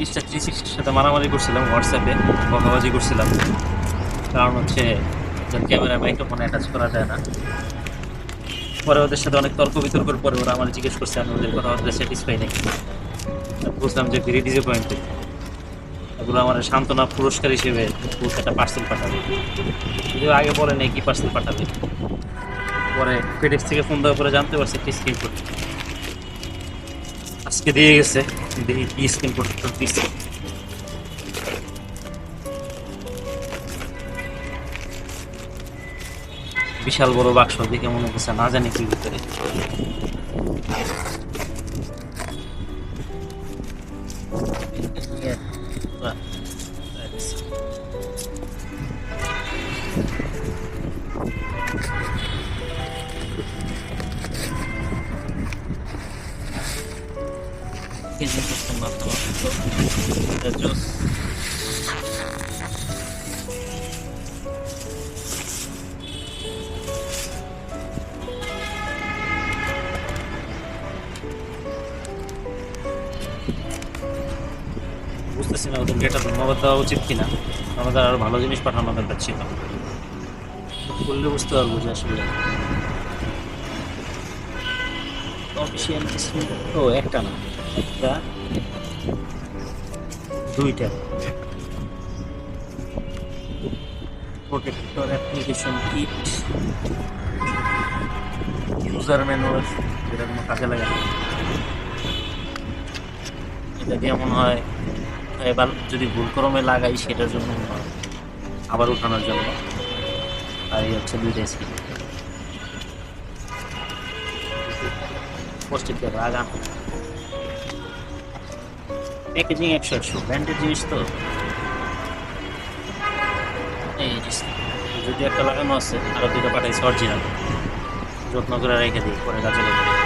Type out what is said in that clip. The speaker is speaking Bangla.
Insta360 সাথে মারামারি করছিলাম, হোয়াটসঅ্যাপে বকাবাজি করছিলাম। কারণ হচ্ছে ক্যামেরা মাইক্রোফোন অ্যাটাচ করা যায় না। পরে ওদের সাথে অনেক তর্ক বিতর্কের পরে ওরা আমার জিজ্ঞেস করছে, আমি ওদের কথা স্যাটিসফাই নাকি। বুঝলাম যে ভেরি ডিসঅ্যাপয়েন্টেড। এগুলো আমার সান্ত্বনা পুরস্কার হিসেবে একটা পার্সেল পাঠাবে, যদিও আগে বলে নেই কি পার্সেল পাঠাবে। পরে ফেডেক্স থেকে ফোন দেওয়ার পরে জানতে পারছি কি স্ক্রিনশট আজকে দিয়ে গেছে। দেখি কি স্ক্রিনশট দিচ্ছে। বিশাল বড় বাক্স, দেখে মনে হচ্ছে না জানি কি ভিতরে। বুঝতেছি না ওদেরকে এটা ধন্যবাদ দেওয়া উচিত কিনা, আমাদের আরো ভালো জিনিস পাঠানো দরকার ছিল। বললে বুঝতে পারবো যে আসলে অফিসিয়াল ও একটা না, একটা দুইটা protector application kit, user manual, যেটা কোনো কাজে লাগে না। এটা দিয়ে মনে হয় এবার যদি ভুল ক্রমে লাগাই সেটার জন্য মনে হয় আবার উঠানোর জন্য। আর এই হচ্ছে দুইটা স্কিন পোস্টেড দেবে আগাম। প্যাকেজিং 100 ব্র্যান্ডের জিনিস তো। এই যদি একটা লাগানো আছে, আরো দুটো পাঠাইছে অরিজিনাল, যত্ন করে রেখে দিই, পরে কাজে লাগে।